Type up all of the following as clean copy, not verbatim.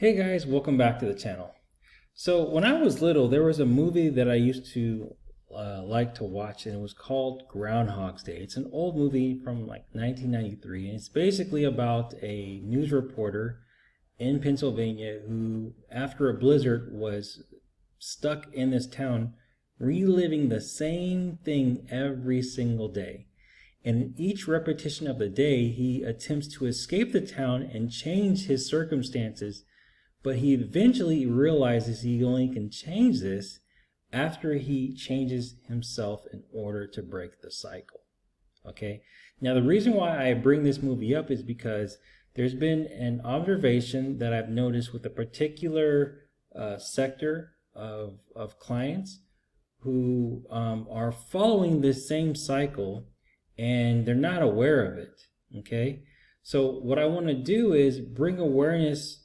Hey guys, welcome back to the channel. So when I was little, there was a movie that I used to like to watch, and it was called Groundhog's Day. It's an old movie from like 1993, and it's basically about a news reporter in Pennsylvania who, after a blizzard, was stuck in this town reliving the same thing every single day. And in each repetition of the day, he attempts to escape the town and change his circumstances, but he eventually realizes he only can change this after he changes himself in order to break the cycle. Okay. Now, the reason why I bring this movie up is because there's been an observation that I've noticed with a particular sector of clients who are following this same cycle and they're not aware of it. Okay. So what I want to do is bring awareness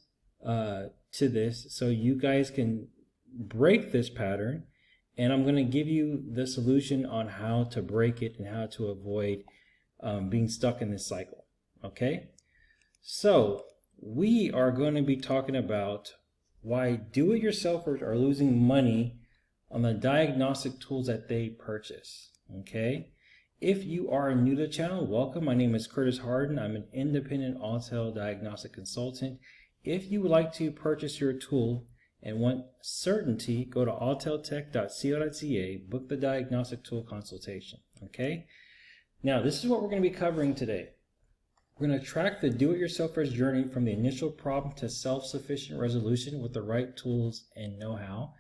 to this so you guys can break this pattern, and I'm going to give you the solution on how to break it and how to avoid being stuck in this cycle. Okay, so we are going to be talking about why do-it-yourselfers are losing money on the diagnostic tools that they purchase. Okay, if you are new to the channel, welcome. My name is Curtis Hardin. I'm an independent Autel diagnostic consultant. If you would like to purchase your tool and want certainty, go to auteltech.co.za, book the diagnostic tool consultation. Okay? Now, this is what we're going to be covering today. We're going to track the do-it-yourselfer's journey from the initial problem to self-sufficient resolution with the right tools and know-how.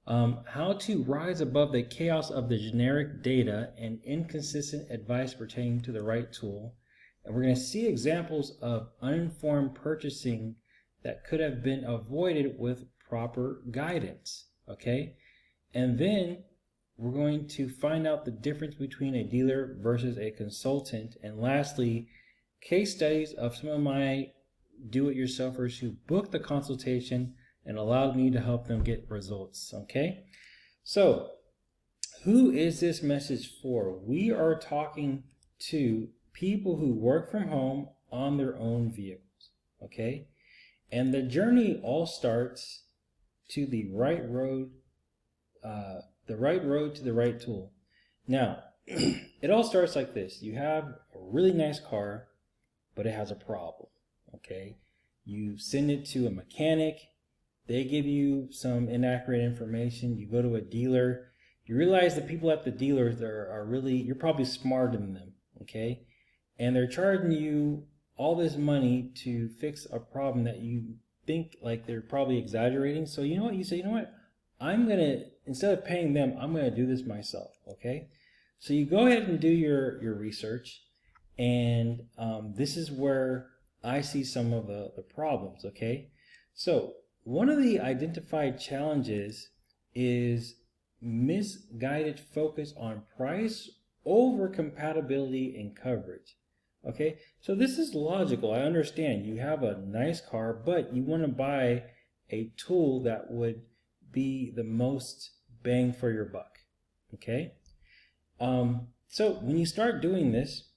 How to rise above the chaos of the generic data and inconsistent advice pertaining to the right tool. And we're going to see examples of uninformed purchasing that could have been avoided with proper guidance. Okay? And then we're going to find out the difference between a dealer versus a consultant. And lastly, case studies of some of my do-it-yourselfers who booked the consultation and allowed me to help them get results. Okay? So, who is this message for? We are talking to people who work from home on their own vehicles. Okay? And the journey all starts to the right road to the right tool. Now, it all starts like this. You have a really nice car, but it has a problem. Okay? You send it to a mechanic. They give you some inaccurate information. You go to a dealer. You realize the people at the dealers are really, you're probably smarter than them. Okay? And they're charging you all this money to fix a problem that you think like they're probably exaggerating. So you know what? You say, you know what? I'm going to, instead of paying them, I'm going to do this myself. Okay? So you go ahead and do your research. And this is where I see some of the problems. Okay? So one of the identified challenges is misguided focus on price over compatibility and coverage. Okay, so this is logical. I understand you have a nice car, but you want to buy a tool that would be the most bang for your buck. Okay, so when you start doing this,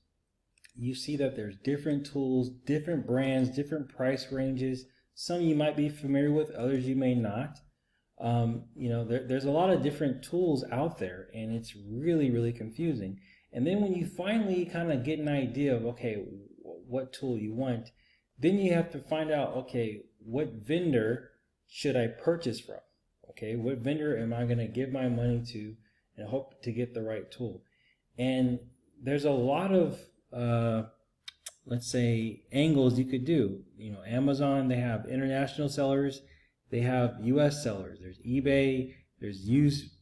you see that there's different tools, different brands, different price ranges. Some you might be familiar with, others you may not. You know, there's a lot of different tools out there, and it's really, really confusing. And then when you finally kind of get an idea of, okay, what tool you want, then you have to find out, okay, what vendor should I purchase from? Okay, what vendor am I going to give my money to and hope to get the right tool? And there's a lot of, let's say, angles you could do. You know, Amazon, they have international sellers, they have US sellers, there's eBay, there's used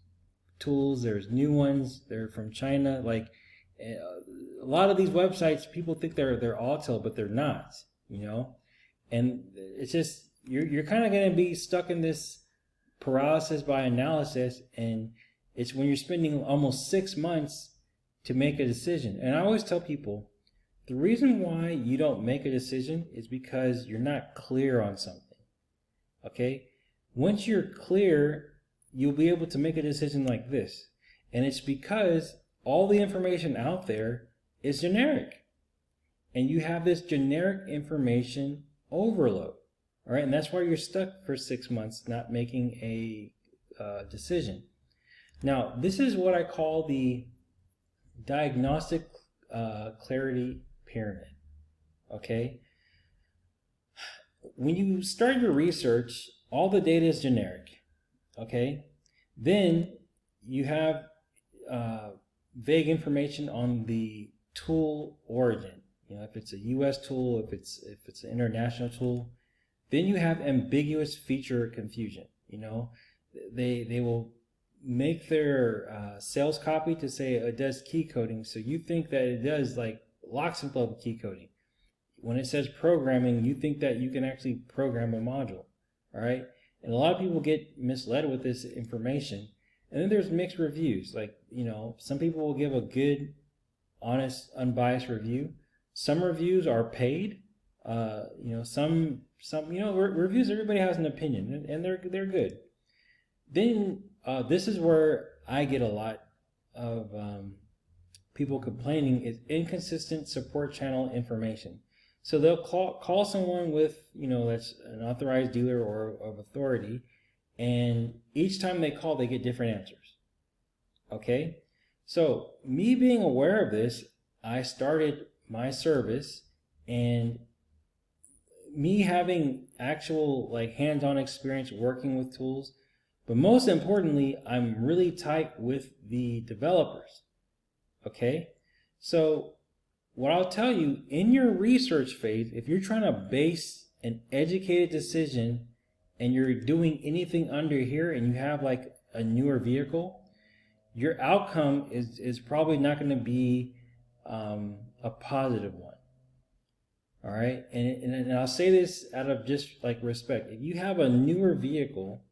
tools, there's new ones, they're from China. Like a lot of these websites, people think they're Autel, but they're not, you know. And it's just you're kind of going to be stuck in this paralysis by analysis, and it's when you're spending almost 6 months to make a decision. And I always tell people, the reason why you don't make a decision is because you're not clear on something. Okay? Once you're clear, you'll be able to make a decision like this. And it's because all the information out there is generic. And you have this generic information overload. All right, and that's why you're stuck for 6 months not making a decision. Now, this is what I call the diagnostic clarity pyramid. Okay, when you start your research, all the data is generic. Okay, then you have vague information on the tool origin. You know, if it's a U.S. tool, if it's an international tool. Then you have ambiguous feature confusion. You know, they will make their sales copy to say it does key coding, so you think that it does like lock and flow key coding. When it says programming, you think that you can actually program a module. All right, and a lot of people get misled with this information. And then there's mixed reviews. Like, you know, some people will give a good, honest, unbiased review. Some reviews are paid. You know, some reviews, everybody has an opinion, and they're good. Then this is where I get a lot of people complaining, is inconsistent support channel information. So they'll call someone with, you know, that's an authorized dealer or of authority, and each time they call, they get different answers. Okay, so me being aware of this, I started my service, and me having actual like hands-on experience working with tools, but most importantly, I'm really tight with the developers. Okay, so what I'll tell you, in your research phase, if you're trying to base an educated decision and you're doing anything under here and you have like a newer vehicle, your outcome is probably not going to be a positive one. All right, and I'll say this out of just like respect. If you have a newer vehicle,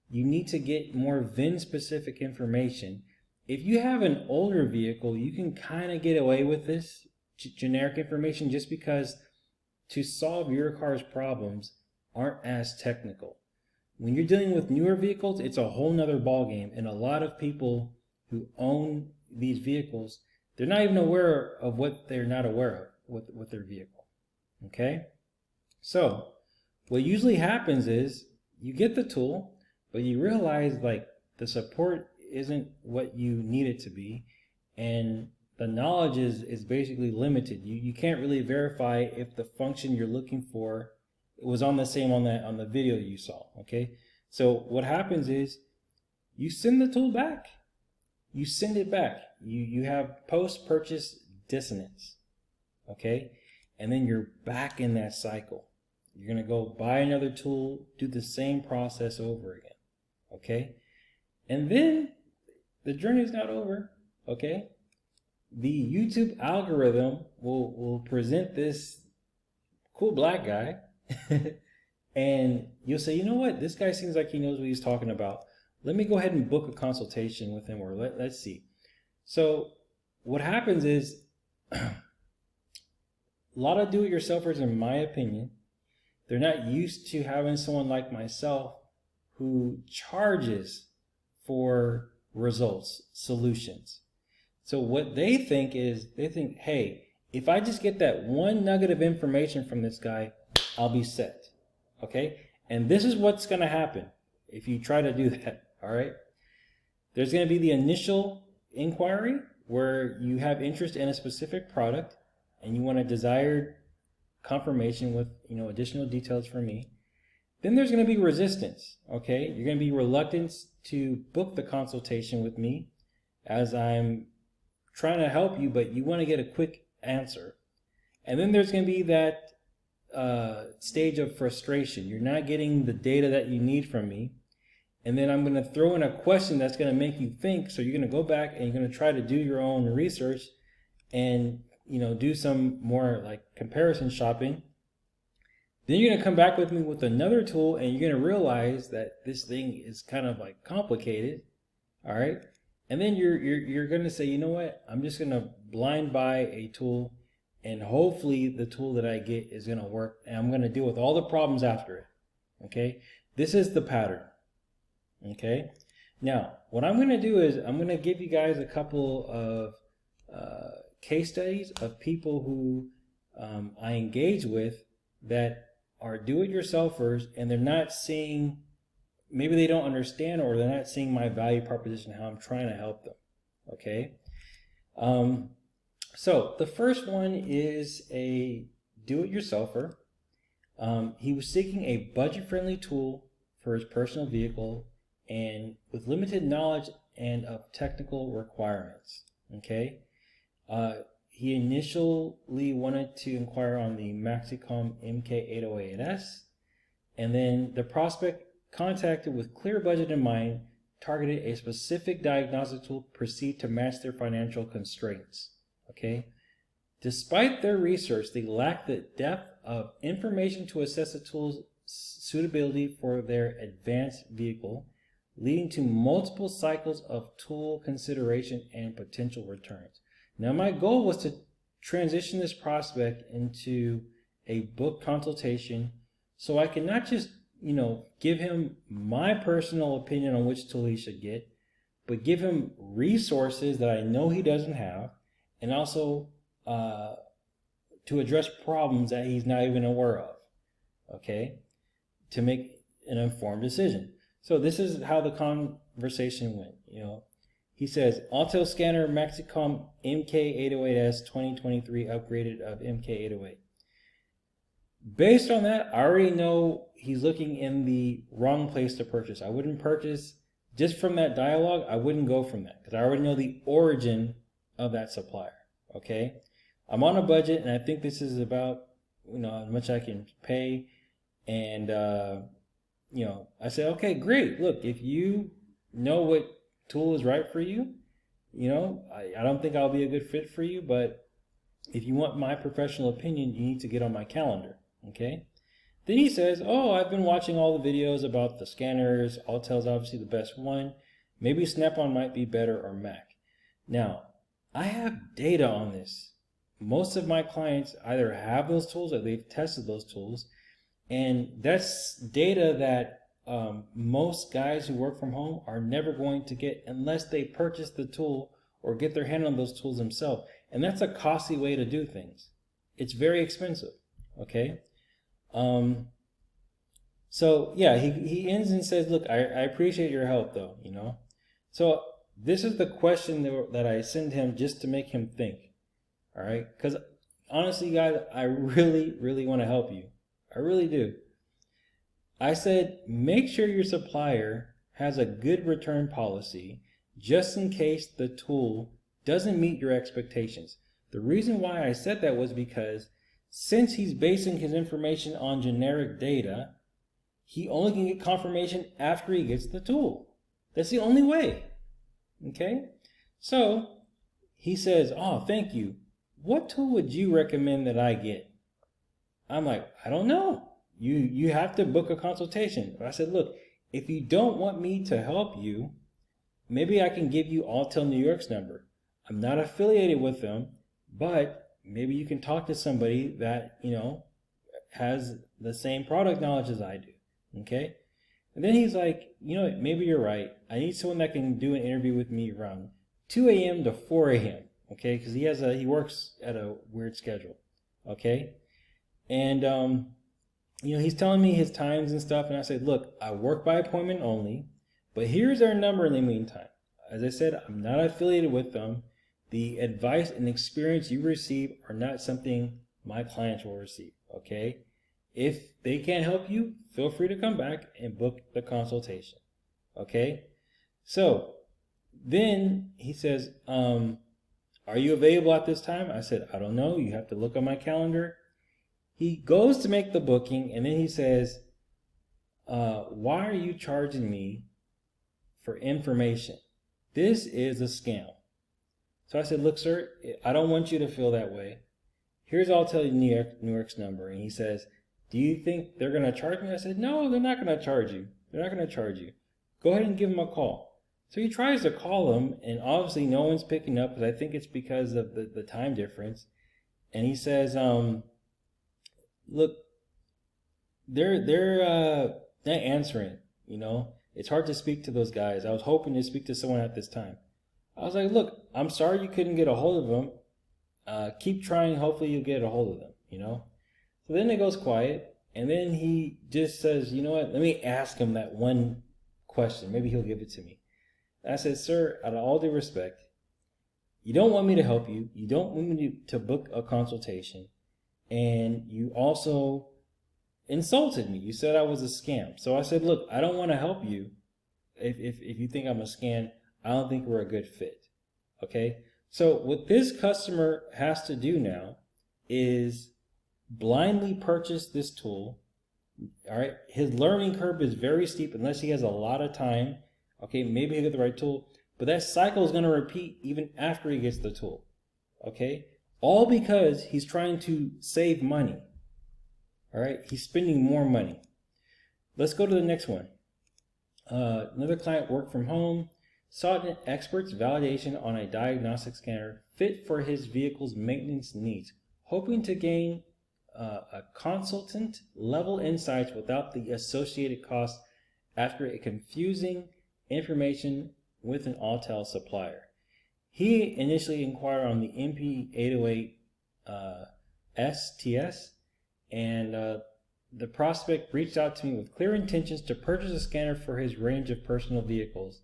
you need to get more VIN specific information. If you have an older vehicle, you can kind of get away with this generic information just because to solve your car's problems aren't as technical. When you're dealing with newer vehicles, it's a whole nother ballgame, and a lot of people who own these vehicles, they're not even aware of what they're not aware of with their vehicle. Okay, so what usually happens is you get the tool, but you realize like the support isn't what you need it to be, and the knowledge is basically limited. You can't really verify if the function you're looking for was on the same on the video you saw. Okay, so what happens is you send the tool back. You send it back. You have post-purchase dissonance. Okay, and then you're back in that cycle. You're gonna go buy another tool, do the same process over again. Okay, and then the journey's not over. Okay, the YouTube algorithm will present this cool black guy and you'll say, you know what, this guy seems like he knows what he's talking about. Let me go ahead and book a consultation with him, or let's see. So what happens is a lot of do-it-yourselfers, in my opinion, they're not used to having someone like myself who charges for results, solutions. So what they think is, hey, if I just get that one nugget of information from this guy, I'll be set. Okay? And this is what's going to happen if you try to do that. All right? There's going to be the initial inquiry where you have interest in a specific product and you want a desired confirmation with, you know, additional details from me. Then there's going to be resistance. Okay? You're going to be reluctant to book the consultation with me as I'm trying to help you, but you want to get a quick answer. And then there's going to be that stage of frustration. You're not getting the data that you need from me. And then I'm going to throw in a question that's going to make you think. So you're going to go back and you're going to try to do your own research and, you know, do some more like comparison shopping. Then you're going to come back with me with another tool and you're going to realize that this thing is kind of like complicated. All right. And then you're going to say, you know what, I'm just going to blind buy a tool and hopefully the tool that I get is going to work and I'm going to deal with all the problems after it. Okay. This is the pattern. Okay. Now, what I'm going to do is I'm going to give you guys a couple of case studies of people who I engage with that are do-it-yourselfers and they're not seeing, maybe they don't understand, or they're not seeing my value proposition, how I'm trying to help them. Okay. So the first one is a do-it-yourselfer. He was seeking a budget-friendly tool for his personal vehicle and with limited knowledge and of technical requirements. Okay. He initially wanted to inquire on the Maxicom MK808S, and then the prospect contacted with clear budget in mind, targeted a specific diagnostic tool perceived to match their financial constraints. Okay. Despite their research, they lacked the depth of information to assess the tool's suitability for their advanced vehicle, leading to multiple cycles of tool consideration and potential returns. Now, my goal was to transition this prospect into a book consultation so I can not just, give him my personal opinion on which tool he should get, but give him resources that I know he doesn't have, and also to address problems that he's not even aware of, okay, to make an informed decision. So this is how the conversation went. He says, Autel scanner Maxicom MK808S 2023 upgraded of MK808. Based on that, I already know he's looking in the wrong place to purchase. I wouldn't purchase just from that dialogue. I wouldn't go from that because I already know the origin of that supplier. Okay, I'm on a budget, and I think this is about how much I can pay. And I said, okay, great. Look, if you know what tool is right for you, I don't think I'll be a good fit for you, but if you want my professional opinion, you need to get on my calendar. Okay. Then he says, oh, I've been watching all the videos about the scanners. Autel's obviously the best one. Maybe Snap-on might be better, or Mac. Now, I have data on this. Most of my clients either have those tools or they've tested those tools. And that's data that most guys who work from home are never going to get unless they purchase the tool or get their hand on those tools themselves. And that's a costly way to do things. It's very expensive. Okay. So yeah, he ends and says, look, I appreciate your help though, So this is the question that I send him just to make him think. All right. Because honestly, guys, I really, really want to help you. I really do. I said, make sure your supplier has a good return policy just in case the tool doesn't meet your expectations. The reason why I said that was because since he's basing his information on generic data, he only can get confirmation after he gets the tool. That's the only way. Okay? So he says, oh, thank you. What tool would you recommend that I get? I'm like, I don't know. You have to book a consultation. But I said, look, if you don't want me to help you, maybe I can give you Autel New York's number. I'm not affiliated with them, but maybe you can talk to somebody that, has the same product knowledge as I do. Okay? And then he's like, maybe you're right. I need someone that can do an interview with me around 2 a.m. to 4 a.m. Okay? Because he works at a weird schedule. Okay? And, he's telling me his times and stuff. And I said, look, I work by appointment only, but here's our number in the meantime. As I said, I'm not affiliated with them. The advice and experience you receive are not something my clients will receive. Okay? If they can't help you, feel free to come back and book the consultation. Okay? So then he says, are you available at this time? I said, I don't know. You have to look on my calendar. He goes to make the booking, and then he says, why are you charging me for information? This is a scam. So I said, look, sir, I don't want you to feel that way. Here's Autel New York's number. And he says, do you think they're going to charge me? I said, no, they're not going to charge you. They're not going to charge you. Go ahead and give them a call. So he tries to call them, and obviously no one's picking up, because I think it's because of the time difference. And he says, look, they're not answering, It's hard to speak to those guys. I was hoping to speak to someone at this time. I was like, look, I'm sorry you couldn't get a hold of them. Keep trying. Hopefully you'll get a hold of them, So then it goes quiet. And then he just says, you know what, let me ask him that one question. Maybe he'll give it to me. I said, sir, out of all due respect, you don't want me to help you. You don't want me to book a consultation. And you also insulted me. You said I was a scam. So I said, look, I don't want to help you. If you think I'm a scam, I don't think we're a good fit. Okay? So what this customer has to do now is blindly purchase this tool. All right? His learning curve is very steep unless he has a lot of time. Okay, maybe he'll get the right tool. But that cycle is going to repeat even after he gets the tool. Okay? All because he's trying to save money. All right? He's spending more money. Let's go to the next one. Another client worked from home, sought an expert's validation on a diagnostic scanner fit for his vehicle's maintenance needs, hoping to gain a consultant level insights without the associated costs after a confusing information with an Autel supplier. He initially inquired on the MP808 STS, and the prospect reached out to me with clear intentions to purchase a scanner for his range of personal vehicles.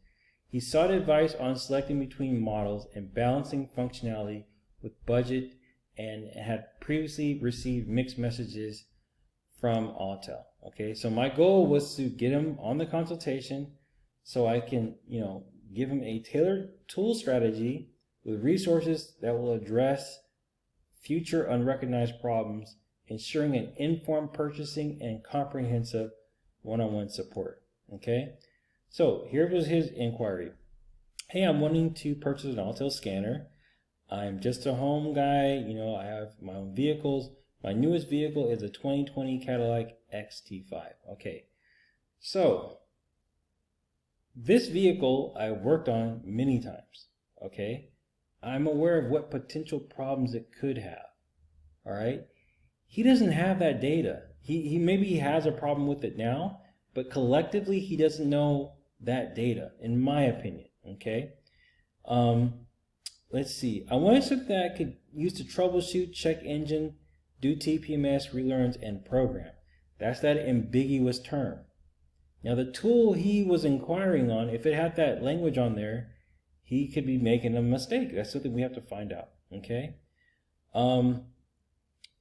He sought advice on selecting between models and balancing functionality with budget, and had previously received mixed messages from Autel. Okay, so my goal was to get him on the consultation so I can, give him a tailored tool strategy with resources that will address future unrecognized problems, ensuring an informed purchasing and comprehensive one-on-one support. Okay, so here was his inquiry. Hey, I'm wanting to purchase an Autel scanner. I'm just a home guy. I have my own vehicles. My newest vehicle is a 2020 Cadillac XT5. Okay, so this vehicle I worked on many times. Okay, I'm aware of what potential problems it could have. All right, he doesn't have that data. He maybe has a problem with it now, but collectively he doesn't know that data, in my opinion. Okay, let's see. I wanted something that I could use to troubleshoot, check engine, do TPMS, relearns, and program. That's that ambiguous term. Now the tool he was inquiring on, if it had that language on there, he could be making a mistake. That's something we have to find out. Okay.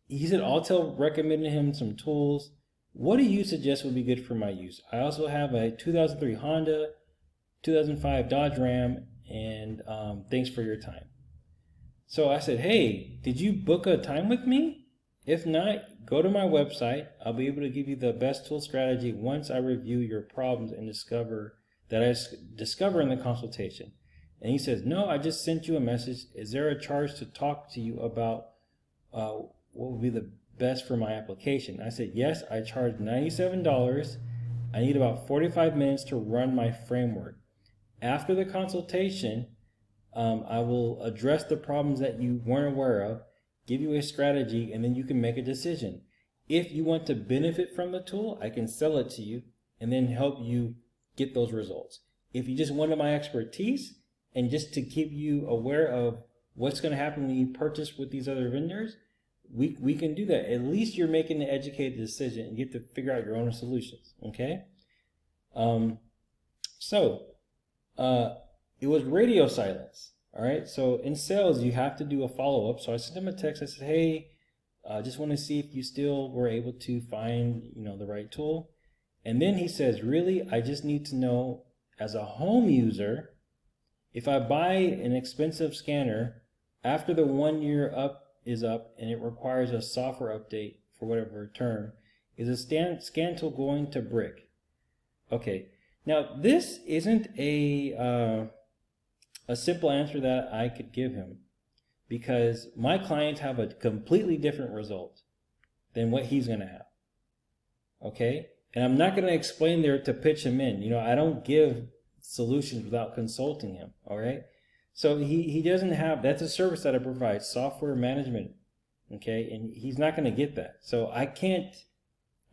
He said Autel recommended him some tools. What do you suggest would be good for my use? I also have a 2003 Honda, 2005 Dodge Ram, and thanks for your time. So I said, hey, did you book a time with me? If not, go to my website. I'll be able to give you the best tool strategy once I review your problems and discover in the consultation. And he says, no, I just sent you a message. Is there a charge to talk to you about what would be the best for my application? I said, yes, I charge $97. I need about 45 minutes to run my framework. After the consultation, I will address the problems that you weren't aware of, give you a strategy, and then you can make a decision. If you want to benefit from the tool, I can sell it to you and then help you get those results. If you just wanted my expertise and just to keep you aware of what's going to happen when you purchase with these other vendors, we can do that. At least you're making an educated decision and you have to figure out your own solutions. Okay? It was radio silence. All right. So in sales, you have to do a follow-up. So I sent him a text. I said, hey, I just want to see if you still were able to find, the right tool. And then he says, really, I just need to know, as a home user, if I buy an expensive scanner after the 1 year is up and it requires a software update for whatever term, is a scan tool going to brick? Okay. Now, this isn't a simple answer that I could give him, because my clients have a completely different result than what he's going to have. Okay? And I'm not going to explain there to pitch him in. I don't give solutions without consulting him. All right? So he doesn't have, that's a service that I provide, software management. Okay? And he's not going to get that. So I can't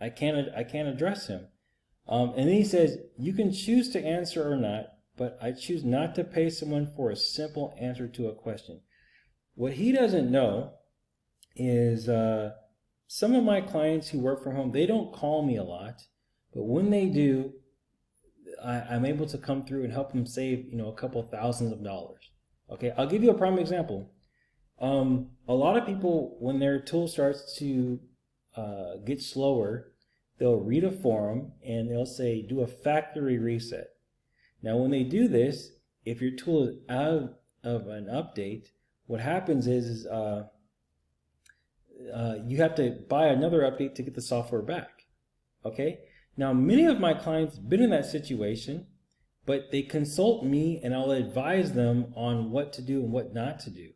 address him. And then he says, you can choose to answer or not, but I choose not to pay someone for a simple answer to a question. What he doesn't know is some of my clients who work from home, they don't call me a lot, but when they do, I'm able to come through and help them save, a couple thousands of dollars. Okay, I'll give you a prime example. A lot of people, when their tool starts to get slower, they'll read a forum and they'll say, do a factory reset. Now, when they do this, if your tool is out of an update, what happens is you have to buy another update to get the software back. Okay? Now, many of my clients have been in that situation, but they consult me and I'll advise them on what to do and what not to do.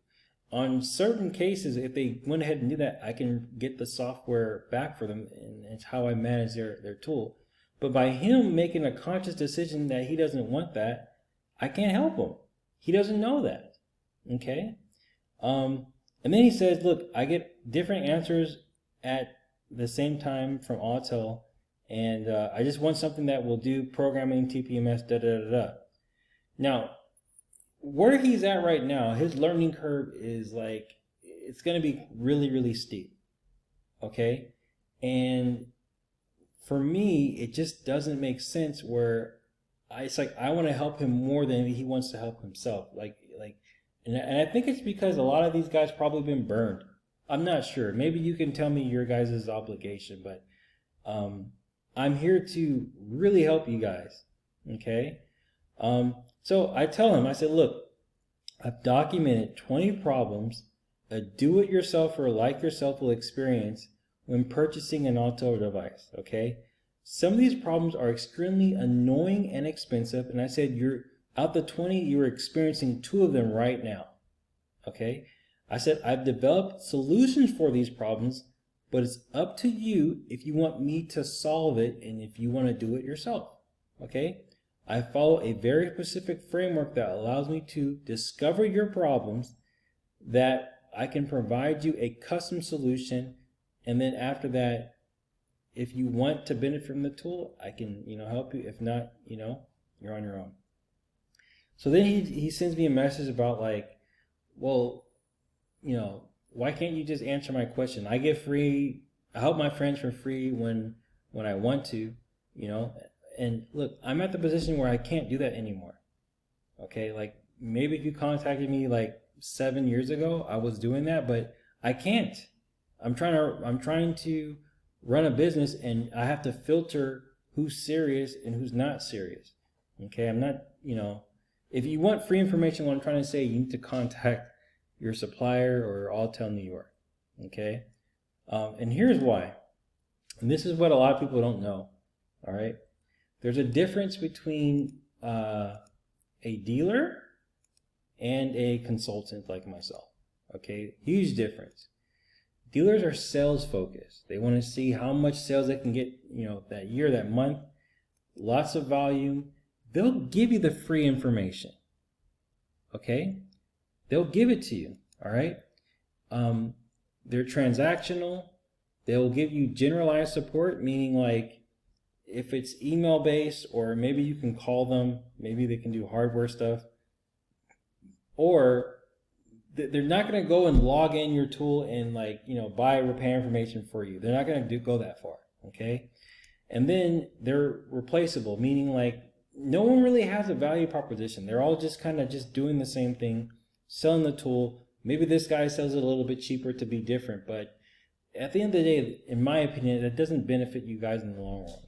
On certain cases, if they went ahead and did that, I can get the software back for them, and it's how I manage their tool. But by him making a conscious decision that he doesn't want that, I can't help him. He doesn't know that. Okay? And then he says, look, I get different answers at the same time from Autel, and I just want something that will do programming, TPMS, da-da-da-da. Now, where he's at right now, his learning curve is like, it's going to be really, really steep. Okay? And for me, it just doesn't make sense where it's like I want to help him more than he wants to help himself. And I think it's because a lot of these guys probably been burned. I'm not sure. Maybe you can tell me your guys' obligation, but I'm here to really help you guys. Okay? So I tell him, I said, look, I've documented 20 problems a do-it-yourself or like-yourself will experience when purchasing an Autel device, okay? Some of these problems are extremely annoying and expensive, and I said out the 20, you're experiencing 2 of them right now, okay? I said, I've developed solutions for these problems, but it's up to you if you want me to solve it and if you want to do it yourself, okay? I follow a very specific framework that allows me to discover your problems, that I can provide you a custom solution, and then after that, if you want to benefit from the tool, I can, help you. If not, you're on your own. So then he sends me a message about like, well, why can't you just answer my question? I help my friends for free when I want to, and look, I'm at the position where I can't do that anymore. Okay, like maybe if you contacted me like 7 years ago, I was doing that, but I can't. I'm trying to run a business, and I have to filter who's serious and who's not serious. Okay, I'm not, if you want free information, what I'm trying to say, you need to contact your supplier or Autel New York. Okay, and here's why. And this is what a lot of people don't know. All right, there's a difference between a dealer and a consultant like myself. Okay, huge difference. Dealers are sales focused. They want to see how much sales they can get, that year, that month, lots of volume. They'll give you the free information. Okay, they'll give it to you. All right. They're transactional. They'll give you generalized support, meaning like if it's email based, or maybe you can call them, maybe they can do hardware stuff, or they're not going to go and log in your tool and buy repair information for you. They're not going to go that far. Okay. And then they're replaceable, meaning like no one really has a value proposition. They're all just kind of just doing the same thing, selling the tool. Maybe this guy sells it a little bit cheaper to be different, but at the end of the day, in my opinion, that doesn't benefit you guys in the long run.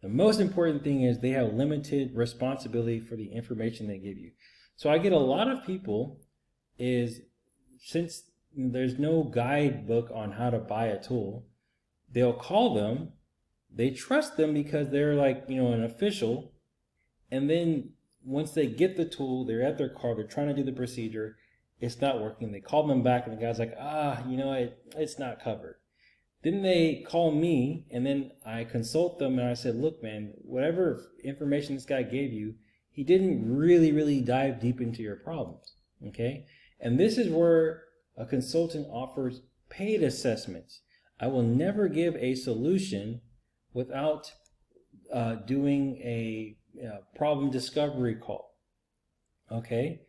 The most important thing is they have limited responsibility for the information they give you. So I get a lot of people since there's no guidebook on how to buy a tool, they'll call them, they trust them because they're like, an official, and then once they get the tool, they're at their car, they're trying to do the procedure, it's not working. They call them back and the guy's like, it's not covered. Then they call me, and then I consult them, and I said, look, man, whatever information this guy gave you, he didn't really, really dive deep into your problems, okay? And this is where a consultant offers paid assessments. I will never give a solution without doing a problem discovery call, okay?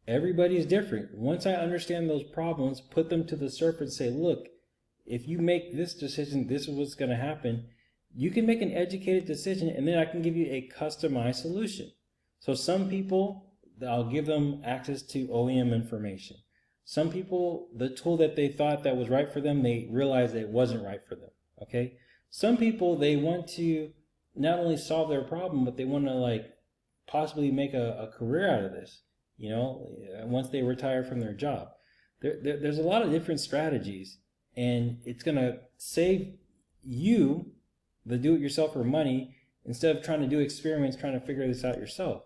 Everybody's different. Once I understand those problems, put them to the surface and say, look, if you make this decision, this is what's going to happen. You can make an educated decision, and then I can give you a customized solution. So some people, I'll give them access to OEM information. Some people, the tool that they thought that was right for them, they realized that it wasn't right for them. Okay. Some people, they want to not only solve their problem, but they want to like possibly make a career out of this, you know, once they retire from their job. There's a lot of different strategies, and it's going to save you, the do-it-yourselfer, money instead of trying to do experiments, trying to figure this out yourself.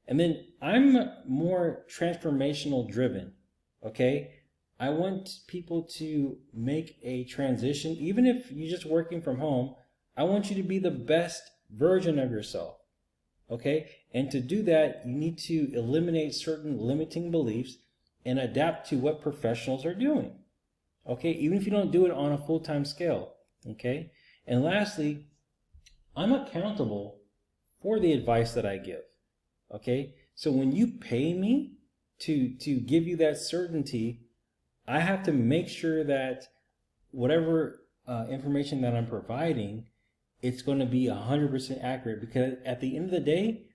And then I'm more transformational driven, okay? I want people to make a transition. Even if you're just working from home, I want you to be the best version of yourself, okay? And to do that, you need to eliminate certain limiting beliefs and adapt to what professionals are doing, okay? Even if you don't do it on a full-time scale, okay? And lastly, I'm accountable for the advice that I give, okay? So when you pay me to give you that certainty, I have to make sure that whatever information that I'm providing, it's going to be 100% accurate, because at the end of the day,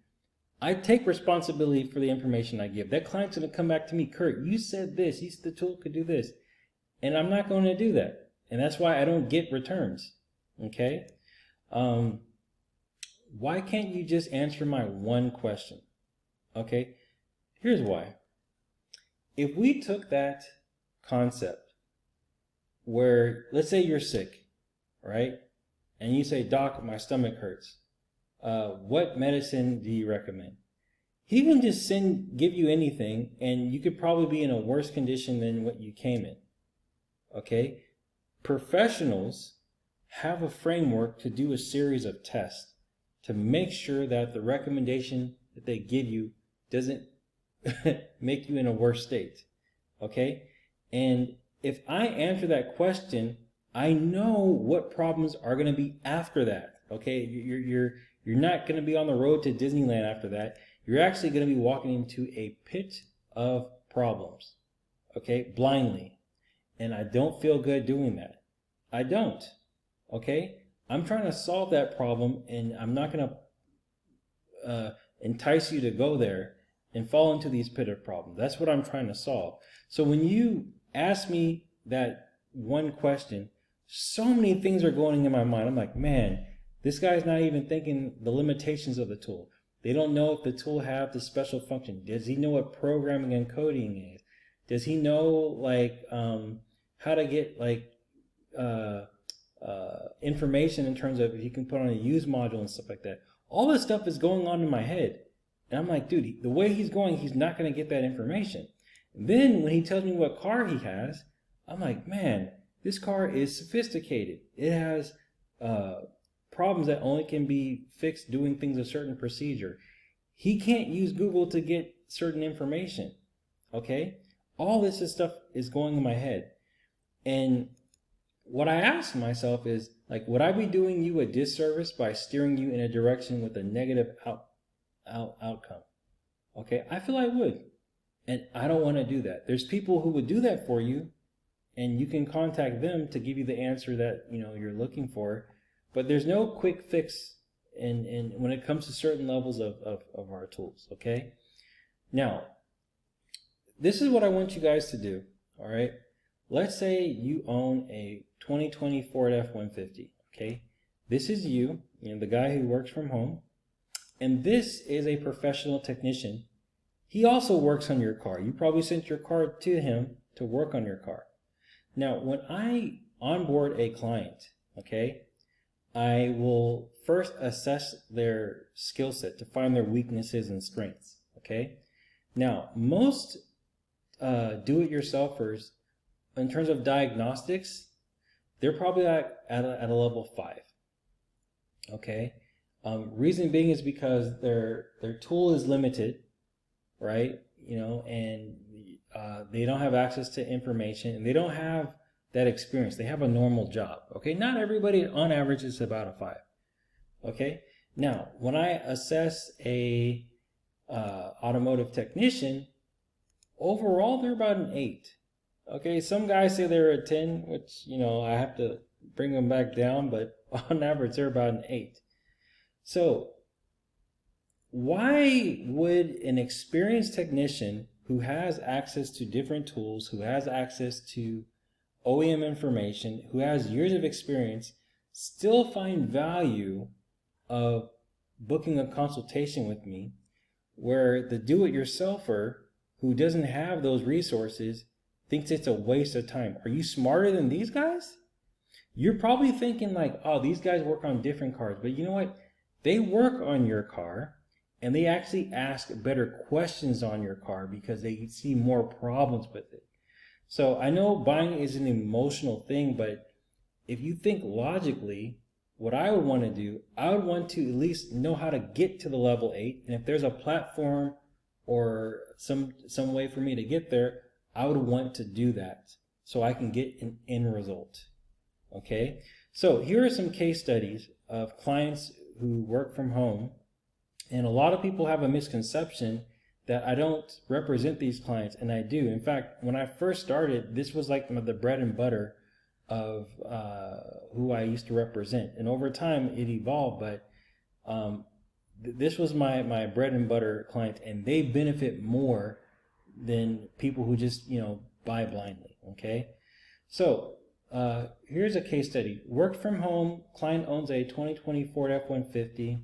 I take responsibility for the information I give. That client's going to come back to me, Kurt, you said this, you said the tool could do this, and I'm not going to do that. And that's why I don't get returns, okay? Why can't you just answer my one question? Okay, here's why. If we took that concept where, let's say you're sick, right? And you say, Doc, my stomach hurts. What medicine do you recommend? He can just give you anything, and you could probably be in a worse condition than what you came in. Okay? Professionals have a framework to do a series of tests to make sure that the recommendation that they give you doesn't make you in a worse state. Okay? And if I answer that question, I know what problems are going to be after that. Okay? You're not going to be on the road to Disneyland after that. You're actually going to be walking into a pit of problems. Okay? Blindly. And I don't feel good doing that. I don't. Okay? I'm trying to solve that problem, and I'm not going to entice you to go there and fall into these pit of problems. That's what I'm trying to solve. So when you ask me that one question, so many things are going in my mind. I'm like, man, this guy's not even thinking the limitations of the tool. They don't know if the tool have the special function. Does he know what programming and coding is? Does he know like how to get like information in terms of if you can put on a use module and stuff like that? All this stuff is going on in my head. And I'm like, dude, the way he's going, he's not going to get that information. And then when he tells me what car he has, I'm like, man, this car is sophisticated. It has problems that only can be fixed doing things a certain procedure. He can't use Google to get certain information. Okay? All this stuff is going in my head. And what I ask myself is, like, would I be doing you a disservice by steering you in a direction with a negative outcome? Okay? I feel I would. And I don't want to do that. There's people who would do that for you, and you can contact them to give you the answer that you're looking for. But there's no quick fix in when it comes to certain levels of our tools, okay? Now, this is what I want you guys to do, all right? Let's say you own a 2020 Ford F-150, okay? This is you, the guy who works from home, and this is a professional technician. He also works on your car. You probably sent your car to him to work on your car. Now, when I onboard a client, okay, I will first assess their skill set to find their weaknesses and strengths, okay? Now, most do-it-yourselfers, in terms of diagnostics, they're probably at a level 5, okay? Reason being is because their tool is limited, right? And they don't have access to information, and they don't have that experience. They have a normal job, okay? Not everybody, on average, is about a 5, okay? Now, when I assess a automotive technician, overall, they're about an 8, Okay, some guys say they're a 10, which, I have to bring them back down, but on average, they're about an 8. So, why would an experienced technician who has access to different tools, who has access to OEM information, who has years of experience, still find value of booking a consultation with me, where the do-it-yourselfer who doesn't have those resources thinks it's a waste of time? Are you smarter than these guys? You're probably thinking like, oh, these guys work on different cars, but you know what? They work on your car, and they actually ask better questions on your car because they see more problems with it. So I know buying is an emotional thing, but if you think logically, what I would want to do, I would want to at least know how to get to the level 8. And if there's a platform or some way for me to get there, I would want to do that so I can get an end result. Okay, so here are some case studies of clients who work from home. And a lot of people have a misconception that I don't represent these clients, and I do. In fact, when I first started, this was like the bread and butter of who I used to represent. And over time, it evolved, but this was my bread and butter client, and they benefit more than people who just, buy blindly, okay? So here's a case study. Worked from home, client owns a 2020 Ford F-150.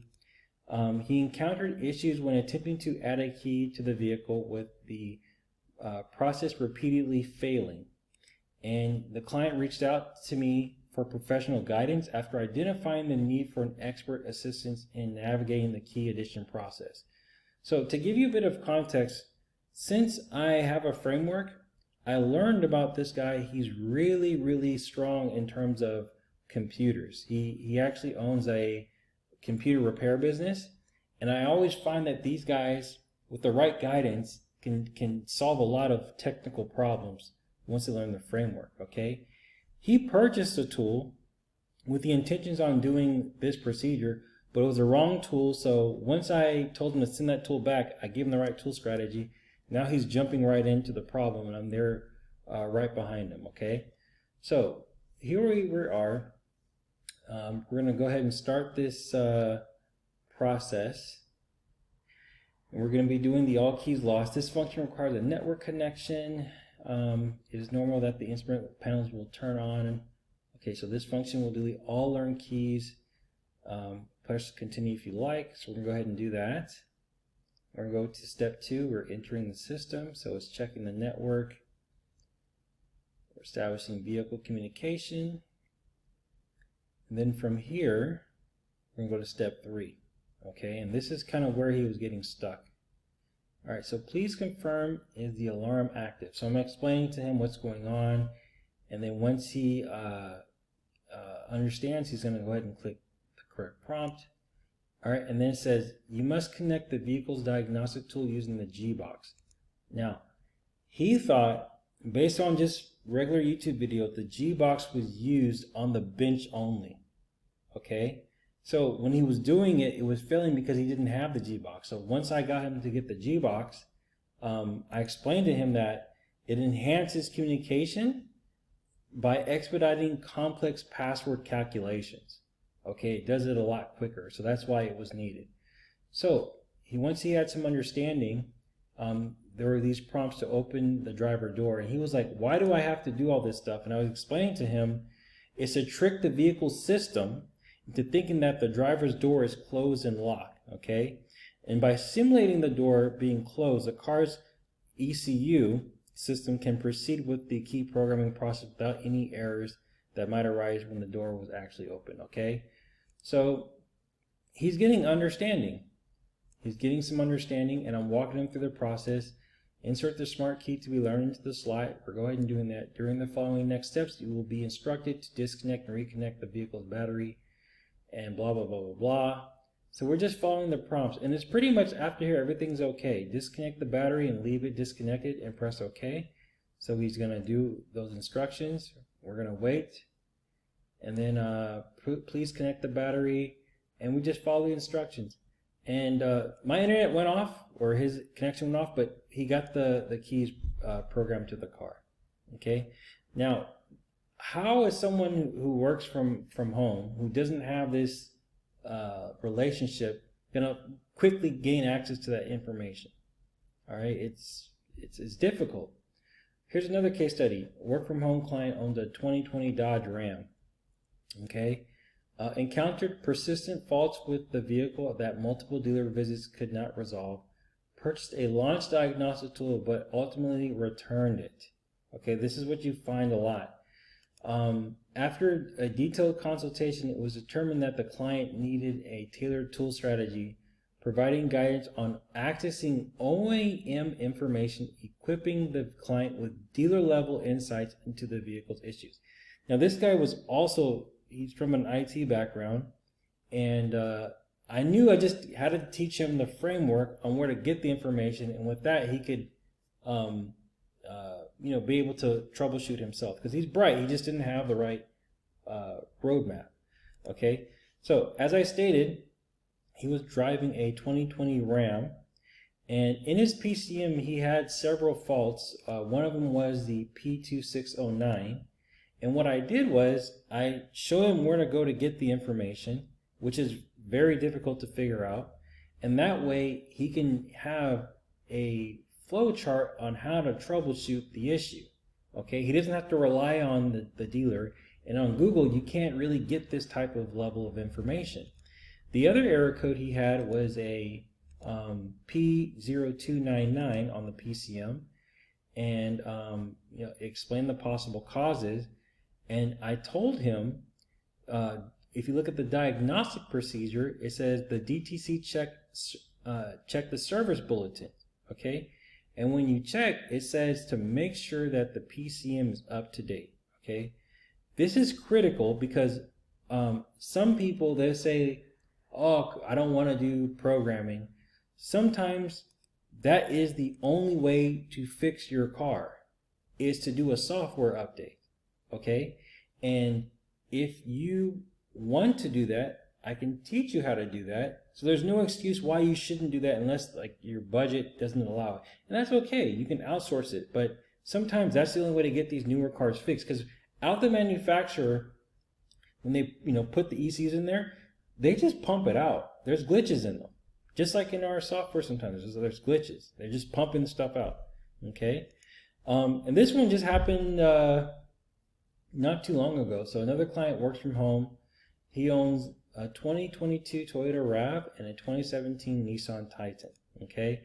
He encountered issues when attempting to add a key to the vehicle with the process repeatedly failing. And the client reached out to me for professional guidance after identifying the need for an expert assistance in navigating the key addition process. So to give you a bit of context, since I have a framework, I learned about this guy. He's really, really strong in terms of computers. He actually owns a computer repair business, and I always find that these guys with the right guidance can solve a lot of technical problems once they learn the framework. Okay, he purchased a tool with the intentions on doing this procedure, but it was the wrong tool. So once I told him to send that tool back, I gave him the right tool strategy. Now he's jumping right into the problem, and I'm there right behind him. Okay, so here we are. We're going to go ahead and start this process. And we're going to be doing the all keys lost. This function requires a network connection. It is normal that the instrument panels will turn on. Okay, so this function will delete all learned keys. Press continue if you like. So we're going to go ahead and do that. We're going to go to step 2. We're entering the system. So it's checking the network. We're establishing vehicle communication. And then from here, we're going to go to step 3. Okay, and this is kind of where he was getting stuck. All right, so please confirm, is the alarm active? So I'm explaining to him what's going on. And then once he understands, he's going to go ahead and click the correct prompt. All right, and then it says, you must connect the vehicle's diagnostic tool using the G box. Now, he thought, based on just regular YouTube video, the G box was used on the bench only. Okay, so when he was doing it, it was failing because he didn't have the G box. So once I got him to get the G box, I explained to him that it enhances communication by expediting complex password calculations. Okay, it does it a lot quicker, so that's why it was needed. So once he had some understanding, there were these prompts to open the driver door, and he was like, why do I have to do all this stuff? And I was explaining to him, it's to trick the vehicle system into thinking that the driver's door is closed and locked. Okay, and by simulating the door being closed, the car's ECU system can proceed with the key programming process without any errors that might arise when the door was actually open. Okay, so he's getting understanding. He's getting some understanding, and I'm walking him through the process. Insert the smart key to be learned into the slot. We're going ahead and doing that. During the following next steps, you will be instructed to disconnect and reconnect the vehicle's battery and blah, blah, blah, blah, blah. So we're just following the prompts, and it's pretty much after here, everything's okay. Disconnect the battery and leave it disconnected and press OK. So he's going to do those instructions. We're going to wait, and then please connect the battery, and we just follow the instructions. And my internet went off, or his connection went off, but he got the keys programmed to the car. Okay, now how is someone who works from home, who doesn't have this relationship, gonna quickly gain access to that information? All right, it's difficult. Here's another case study. Work from home client owns a 2020 Dodge Ram. Okay, encountered persistent faults with the vehicle that multiple dealer visits could not resolve. Purchased a launch diagnostic tool, but ultimately returned it. Okay, this is what you find a lot. After a detailed consultation, it was determined that the client needed a tailored tool strategy, providing guidance on accessing OEM information, equipping the client with dealer-level insights into the vehicle's issues. Now, this guy was also, he's from an IT background, and I knew I just had to teach him the framework on where to get the information, and with that, he could be able to troubleshoot himself, because he's bright. He just didn't have the right roadmap. Okay, so as I stated, he was driving a 2020 Ram, and in his PCM he had several faults. One of them was the P2609, and what I did was I showed him where to go to get the information, which is very difficult to figure out, and that way he can have a flow chart on how to troubleshoot the issue. Okay, he doesn't have to rely on the dealer, and on Google you can't really get this type of level of information. The other error code he had was a P0299 on the PCM, and explained the possible causes. And I told him, if you look at the diagnostic procedure, it says the DTC check the service bulletin. Okay, and when you check, it says to make sure that the PCM is up to date. Okay, this is critical because some people, they say, oh, I don't want to do programming. Sometimes that is the only way to fix your car, is to do a software update. Okay, and if you want to do that, I can teach you how to do that. So there's no excuse why you shouldn't do that unless like your budget doesn't allow it. And that's okay. You can outsource it. But sometimes that's the only way to get these newer cars fixed, because out the manufacturer, when they put the ECUs in there, they just pump it out. There's glitches in them. Just like in our software sometimes, there's glitches. They're just pumping the stuff out. Okay? And this one just happened not too long ago. So another client works from home. He owns a 2022 Toyota RAV and a 2017 Nissan Titan. Okay?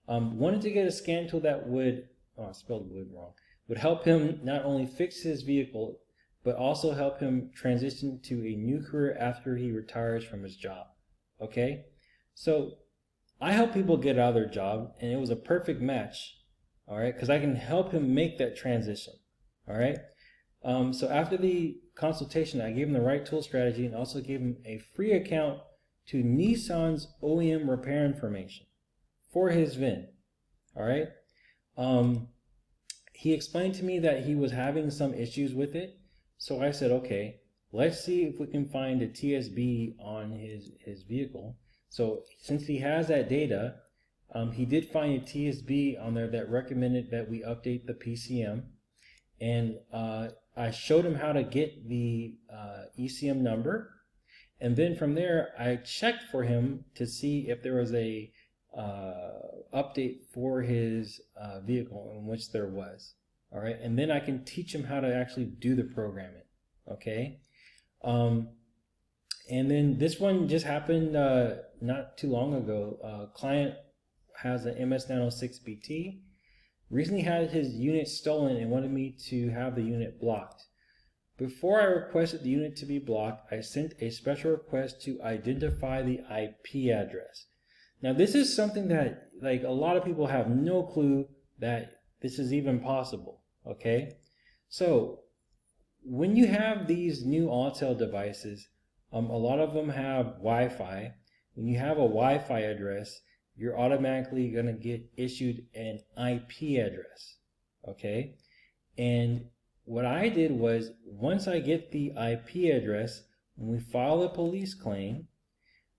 Wanted to get a scan tool that would, I spelled would wrong, would help him not only fix his vehicle, but also help him transition to a new career after he retires from his job. Okay? So I help people get out of their job, and it was a perfect match. All right? Because I can help him make that transition. All right? So after the consultation, I gave him the right tool strategy and also gave him a free account to Nissan's OEM repair information for his VIN. All right? He explained to me that he was having some issues with it. So I said, okay, let's see if we can find a TSB on his vehicle. So since he has that data, he did find a TSB on there that recommended that we update the PCM. And I showed him how to get the ECM number. And then from there, I checked for him to see if there was a update for his vehicle, in which there was. All right, and then I can teach him how to actually do the programming. Okay, and then this one just happened not too long ago. Client has an MS Nano 6 BT. Recently had his unit stolen and wanted me to have the unit blocked. Before I requested the unit to be blocked, I sent a special request to identify the IP address. Now this is something that like a lot of people have no clue that this is even possible. Okay, so when you have these new Autel devices, a lot of them have Wi-Fi. When you have a Wi-Fi address, you're automatically going to get issued an IP address. Okay, and what I did was, once I get the IP address, when we file a police claim,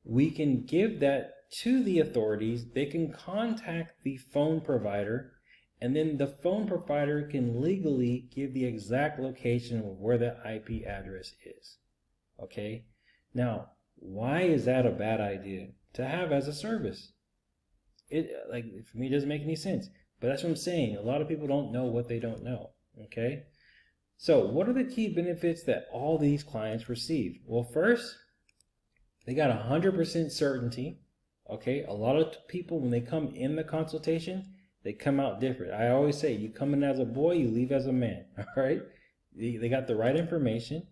we can give that to the authorities. They can contact the phone provider and then the phone provider can legally give the exact location of where that IP address is. Okay? Now, why is that a bad idea to have as a service? It, like, for me, it doesn't make any sense. But that's what I'm saying. A lot of people don't know what they don't know. Okay? So, what are the key benefits that all these clients receive? Well, first, they got 100% certainty. Okay? A lot of people, when they come in the consultation, they come out different. I always say, you come in as a boy, you leave as a man. All right? They got the right information.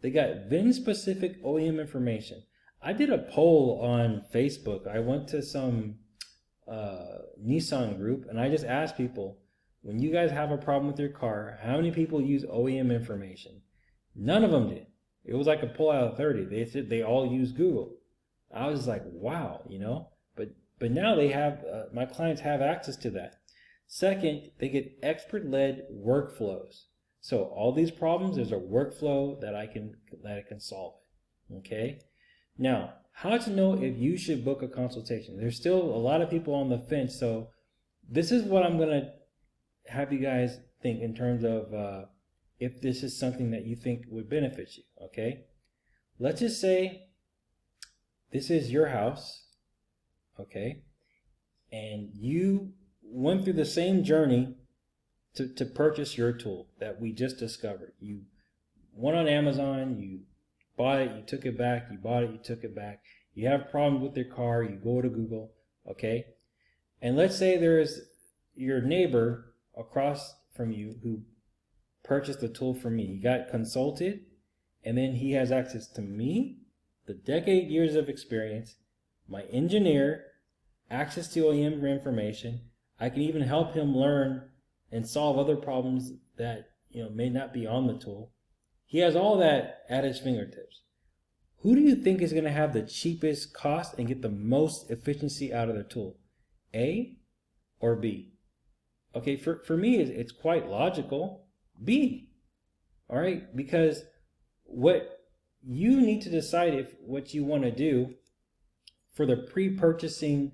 They got VIN-specific OEM information. I did a poll on Facebook. I went to some Nissan group, and I just asked people, when you guys have a problem with your car, how many people use OEM information? None of them did. It was like a poll out of 30. They said they all use Google. I was like, wow, you know. But now they have my clients have access to that. Second, they get expert-led workflows. So all these problems, there's a workflow that I can solve it. Okay. Now, how to know if you should book a consultation? There's still a lot of people on the fence. So this is what I'm gonna have you guys think in terms of if this is something that you think would benefit you. Okay. Let's just say this is your house. Okay, and you went through the same journey to purchase your tool that we just discovered. You went on Amazon, you bought it, you took it back, you bought it, you took it back. You have problems with your car, you go to Google, okay? And let's say there's your neighbor across from you who purchased the tool from me. He got consulted, and then he has access to me, the decade years of experience, my engineer, access to OEM information. I can even help him learn and solve other problems that may not be on the tool. He has all that at his fingertips. Who do you think is going to have the cheapest cost and get the most efficiency out of their tool? A or B? Okay, for me, it's quite logical. B. All right, because what you need to decide if what you want to do for the pre-purchasing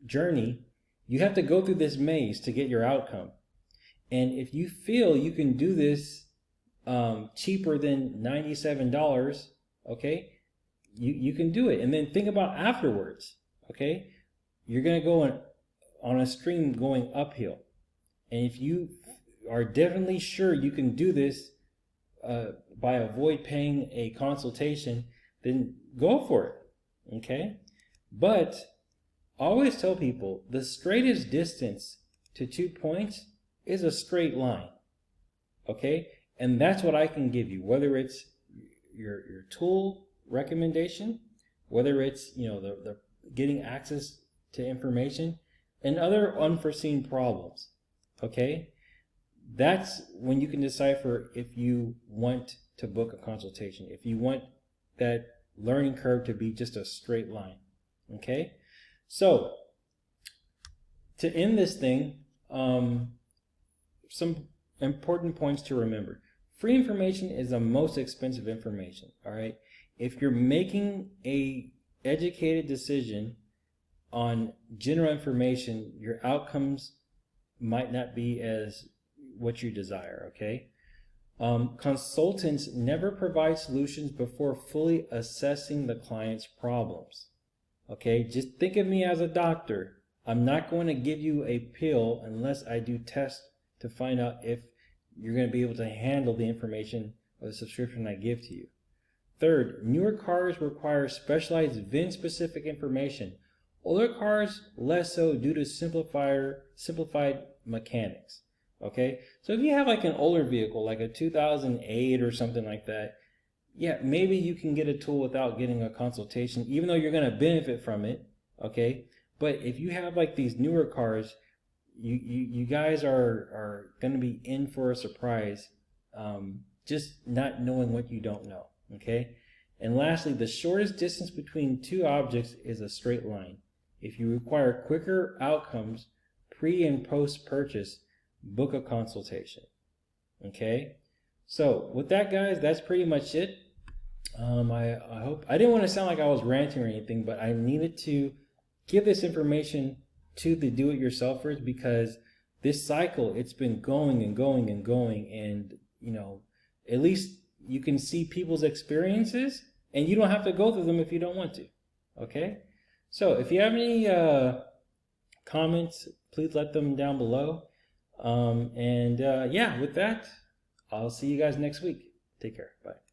journey, you have to go through this maze to get your outcome. And if you feel you can do this cheaper than $97, okay, you can do it. And then think about afterwards, okay? You're going to go on a stream going uphill. And if you are definitely sure you can do this by avoid paying a consultation, then go for it, okay? But always tell people the straightest distance to 2 points is a straight line, okay? And that's what I can give you, whether it's your tool recommendation, whether it's the getting access to information, and other unforeseen problems, okay? That's when you can decipher if you want to book a consultation, if you want that learning curve to be just a straight line, okay? So to end this thing, some important points to remember. Free information is the most expensive information, all right? If you're making a educated decision on general information, your outcomes might not be as what you desire, okay? Consultants never provide solutions before fully assessing the client's problems, okay? Just think of me as a doctor. I'm not going to give you a pill unless I do tests to find out if you're going to be able to handle the information or the subscription I give to you. Third, newer cars require specialized VIN-specific information. Older cars, less so due to simplified mechanics. Okay, so if you have like an older vehicle, like a 2008 or something like that, yeah, maybe you can get a tool without getting a consultation, even though you're going to benefit from it. Okay, but if you have like these newer cars, you guys are going to be in for a surprise, just not knowing what you don't know. Okay, and lastly, the shortest distance between two objects is a straight line. If you require quicker outcomes pre and post purchase, book a consultation. Okay, so with that, guys, that's pretty much it. I hope I didn't want to sound like I was ranting or anything, but I needed to give this information to the do-it-yourselfers, because this cycle, it's been going and going and going, and at least you can see people's experiences, and you don't have to go through them if you don't want to. Okay, so if you have any comments, please let them down below. Yeah, with that, I'll see you guys next week. Take care. Bye.